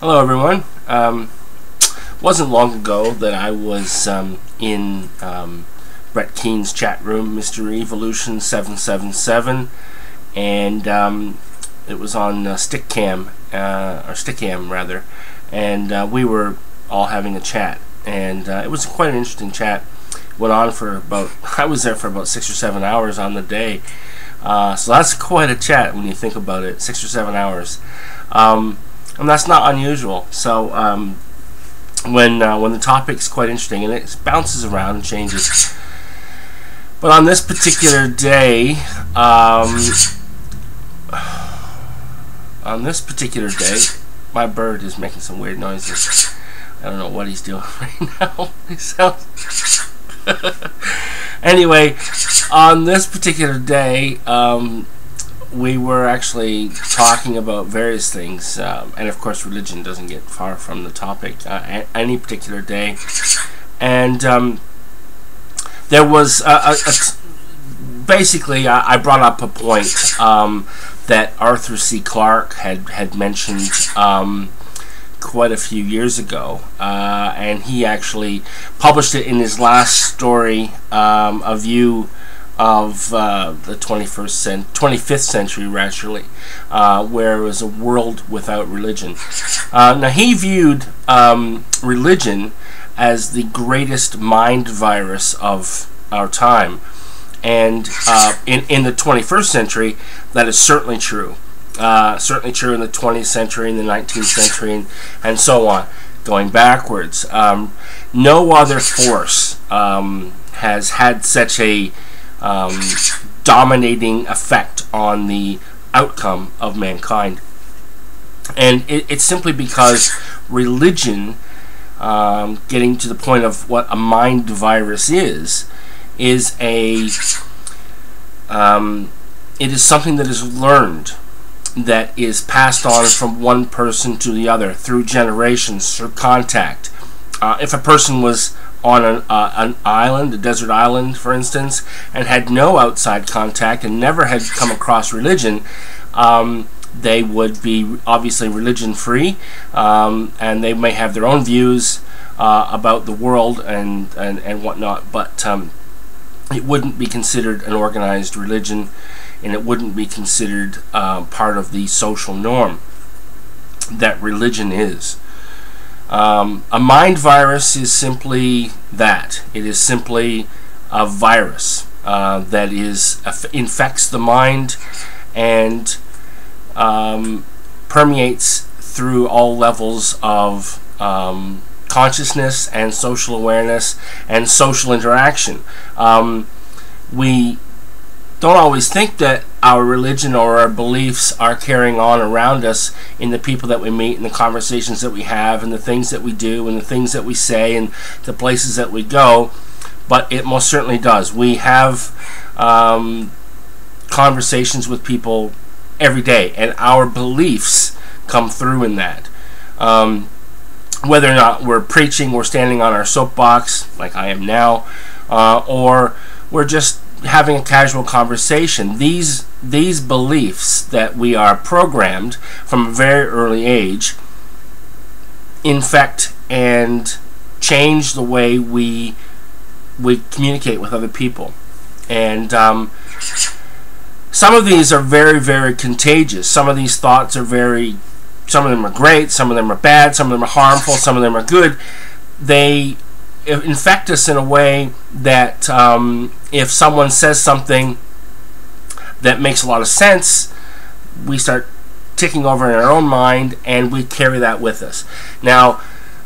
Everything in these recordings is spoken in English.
Hello everyone. Wasn't long ago that I was in Brett Keane's chat room, Mr. Evolution 777, and it was on Stickcam, or Stickcam rather, and we were all having a chat, and it was quite an interesting chat. Went on for about, I was there for about 6 or 7 hours on the day, so that's quite a chat when you think about it, 6 or 7 hours. And that's not unusual. So when the topic's quite interesting, and it bounces around and changes. But on this particular day, my bird is making some weird noises. I don't know what he's doing right now. He sounds. Anyway, on this particular day, we were actually talking about various things, and of course religion doesn't get far from the topic any particular day. And there was basically I brought up a point that Arthur C. Clarke had mentioned quite a few years ago, and he actually published it in his last story, A View of the 25th century, actually, where it was a world without religion. Now, he viewed religion as the greatest mind virus of our time, and in the 21st century, that is certainly true. Certainly true in the 20th century, in the 19th century, and so on, going backwards. No other force has had such a dominating effect on the outcome of mankind, and it's simply because religion, getting to the point of what a mind virus is a it is something that is learned, that is passed on from one person to the other through generations, through contact. If a person was on an island, a desert island, for instance, and had no outside contact and never had come across religion, they would be obviously religion-free, and they may have their own views about the world and whatnot, but it wouldn't be considered an organized religion, and it wouldn't be considered part of the social norm that religion is. A mind virus is simply that. It is simply a virus that infects the mind and permeates through all levels of consciousness and social awareness and social interaction. We don't always think that our religion or our beliefs are carrying on around us in the people that we meet, and the conversations that we have, and the things that we do, and the things that we say, and the places that we go, but it most certainly does. We have conversations with people every day, and our beliefs come through in that. Whether or not we're preaching, we're standing on our soapbox, like I am now, or we're just having a casual conversation. These beliefs that we are programmed from a very early age infect and change the way we communicate with other people. And some of these are very, very contagious. Some of these thoughts are some of them are great, some of them are bad, some of them are harmful, some of them are good. They infect us in a way that if someone says something that makes a lot of sense, we start ticking over in our own mind, and we carry that with us. Now,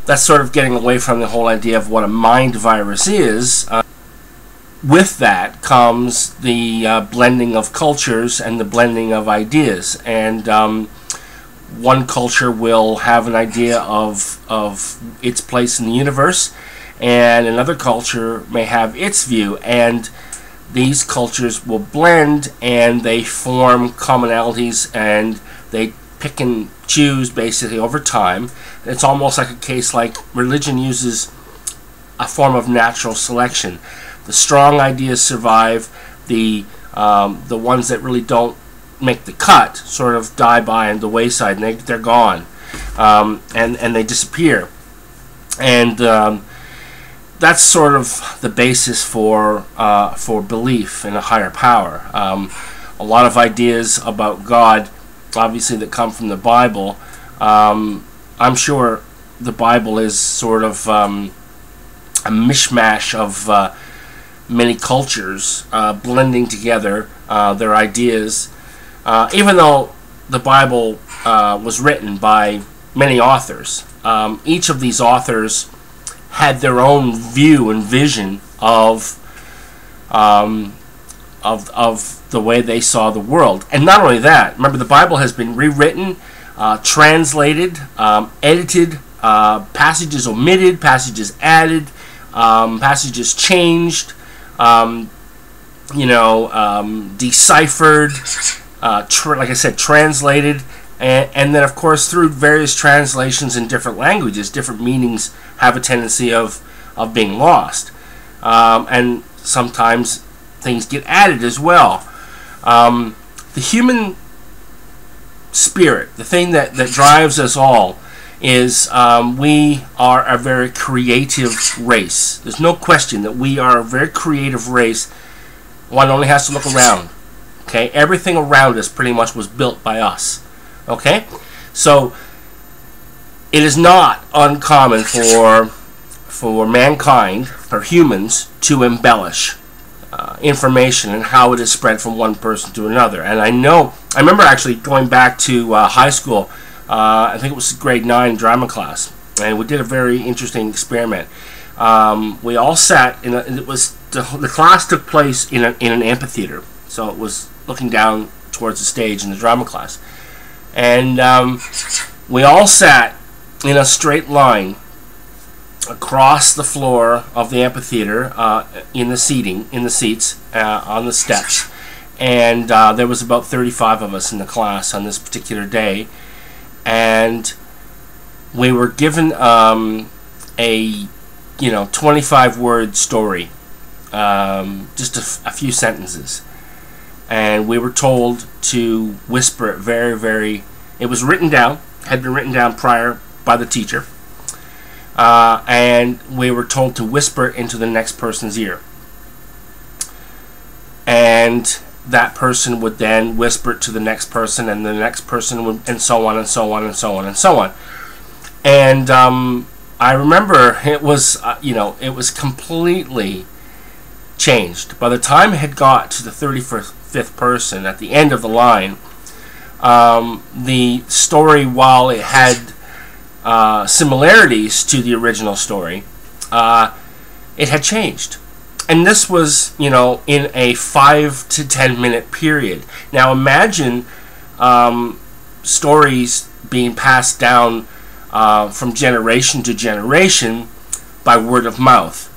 that's sort of getting away from the whole idea of what a mind virus is. With that comes the blending of cultures and the blending of ideas, and one culture will have an idea of its place in the universe, and another culture may have its view, and these cultures will blend, and they form commonalities, and they pick and choose basically over time. It's almost like a case like religion uses a form of natural selection. The strong ideas survive, the ones that really don't make the cut sort of die by the wayside, and they're gone. and they disappear. And that's sort of the basis for belief in a higher power. A lot of ideas about God, obviously, that come from the Bible. I'm sure the Bible is sort of a mishmash of many cultures blending together their ideas. Even though the Bible was written by many authors, each of these authors had their own view and vision of the way they saw the world. And not only that, remember, the Bible has been rewritten, translated, edited, passages omitted, passages added, passages changed, deciphered, like I said, translated, and then, of course, through various translations in different languages, different meanings have a tendency of being lost. And sometimes things get added as well. The human spirit, the thing that drives us all, is we are a very creative race. There's no question that we are a very creative race. One only has to look around. Okay, everything around us pretty much was built by us. Okay, so it is not uncommon for mankind, for humans, to embellish information and how it is spread from one person to another. And I remember actually going back to high school. I think it was grade 9 drama class, and we did a very interesting experiment. We all sat in the class took place in an amphitheater, so it was looking down towards the stage in the drama class, and we all sat in a straight line across the floor of the amphitheater, in the seats, on the steps, and there was about 35 of us in the class on this particular day. And we were given a 25-word story, just a few sentences, and we were told to whisper it very, very. It was written down, had been written down prior by the teacher, and we were told to whisper it into the next person's ear, and that person would then whisper it to the next person, and the next person would, and so on and so on and so on and so on. And I remember it was, it was completely changed. By the time it had got to the 35th person at the end of the line, the story, while it had similarities to the original story, it had changed. And this was, in a 5 to 10 minute period. Now imagine stories being passed down from generation to generation by word of mouth.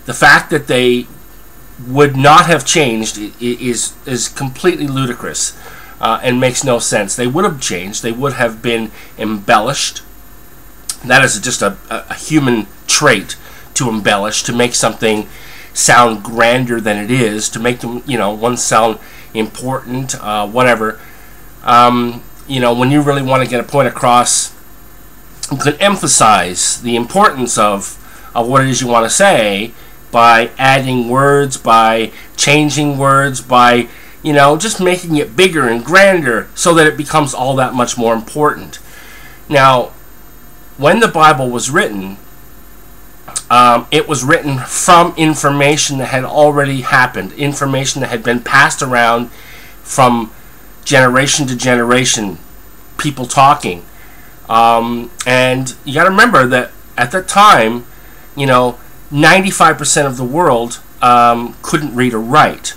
The fact that they would not have changed is completely ludicrous and makes no sense. They would have changed. They would have been embellished. That is just a human trait, to embellish, to make something sound grander than it is, to make them, one sound important, whatever. When you really want to get a point across, you can emphasize the importance of what it is you want to say by adding words, by changing words, by, just making it bigger and grander so that it becomes all that much more important. Now, when the Bible was written, it was written from information that had already happened, information that had been passed around from generation to generation, people talking. And you got to remember that at that time, 95% of the world couldn't read or write.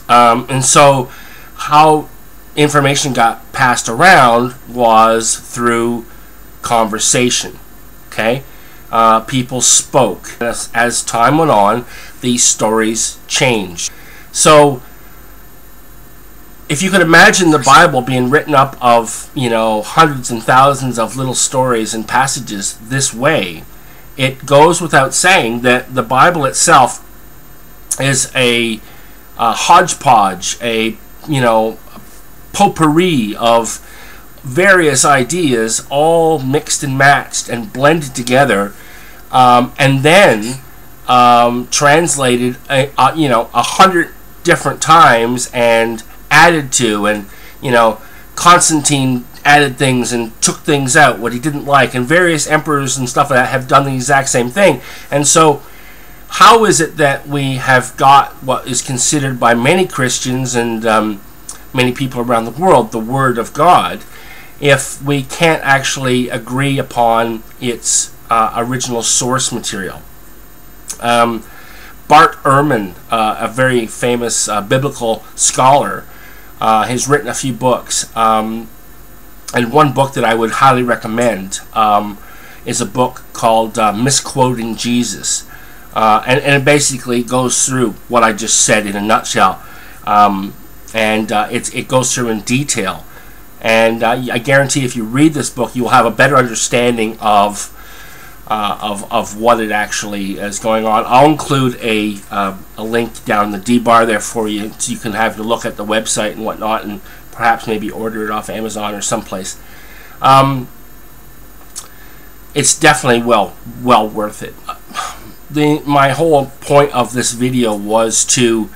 And so how information got passed around was through conversation. Okay? People spoke. As time went on, these stories changed. So, if you could imagine the Bible being written up of, hundreds and thousands of little stories and passages this way, it goes without saying that the Bible itself is a hodgepodge, a potpourri of various ideas all mixed and matched and blended together, and then translated 100 different times and added to, and Constantine added things and took things out what he didn't like, and various emperors and stuff like that have done the exact same thing. And so how is it that we have got what is considered by many Christians and many people around the world the Word of God, if we can't actually agree upon its original source material? Bart Ehrman, a very famous biblical scholar, has written a few books, and one book that I would highly recommend is a book called Misquoting Jesus, and it basically goes through what I just said in a nutshell, and it goes through in detail, and I guarantee if you read this book you will have a better understanding of what it actually is going on. I'll include a link down in the D bar there for you, so you can have a look at the website and whatnot, and perhaps maybe order it off Amazon or someplace. It's definitely well worth it. My whole point of this video was to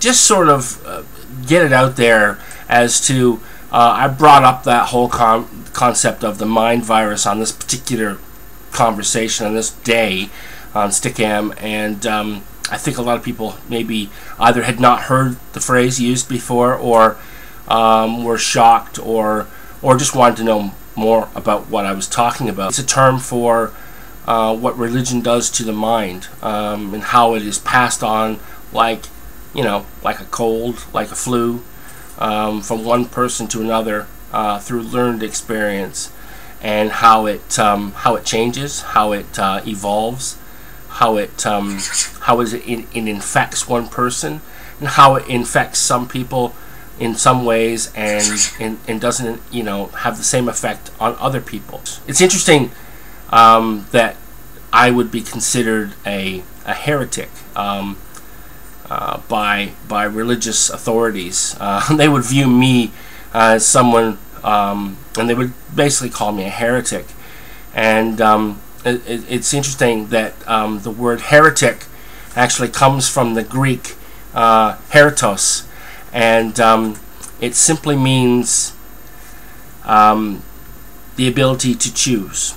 just sort of get it out there as to I brought up that whole concept of the mind virus on this particular conversation on this day on Stickam, and I think a lot of people maybe either had not heard the phrase used before, or were shocked, or just wanted to know more about what I was talking about. It's a term for what religion does to the mind, and how it is passed on like a cold, like a flu, from one person to another through learned experience, and how it changes, how it evolves, how it infects one person, and how it infects some people in some ways, and doesn't have the same effect on other people. It's interesting that I would be considered a heretic by religious authorities. They would view me as someone, and they would basically call me a heretic. And it's interesting that the word heretic actually comes from the Greek heretos, and it simply means the ability to choose.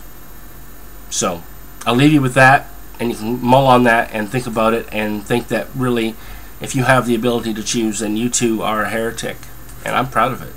So I'll leave you with that, and you can mull on that and think about it, and think that really, if you have the ability to choose, then you too are a heretic, and I'm proud of it.